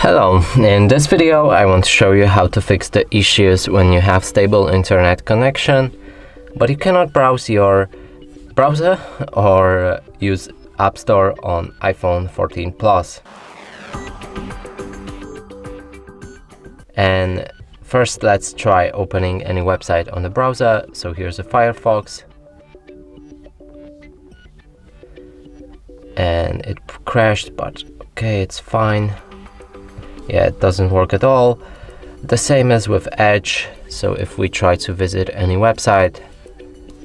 Hello, in this video I want to show you how to fix the issues when you have stable internet connection but you cannot browse your browser or use App Store on iPhone 14 Plus. And first let's try opening any website on the browser. So here's a Firefox and it crashed, but okay, it's fine. Yeah, it doesn't work at all. The same as with Edge. So if we try to visit any website,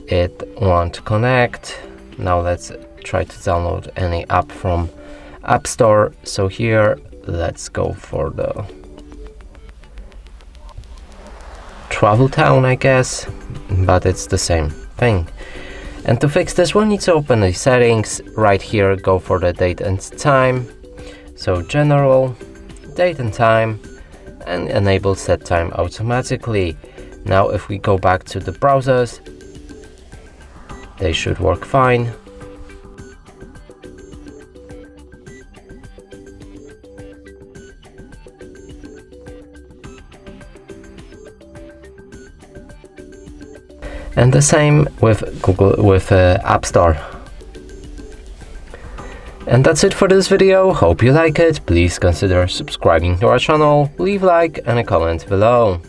it won't connect. Now let's try to download any app from App Store. So here, let's go for the Travel Town, I guess, but it's the same thing. And to fix this, we need to open the settings. Right here, go for the date and time. So General, date and time, and enable set time automatically. Now if we go back to the browsers, they should work fine. And the same with App Store. And that's it for this video. Hope you like it. Please consider subscribing to our channel, leave a like and a comment below.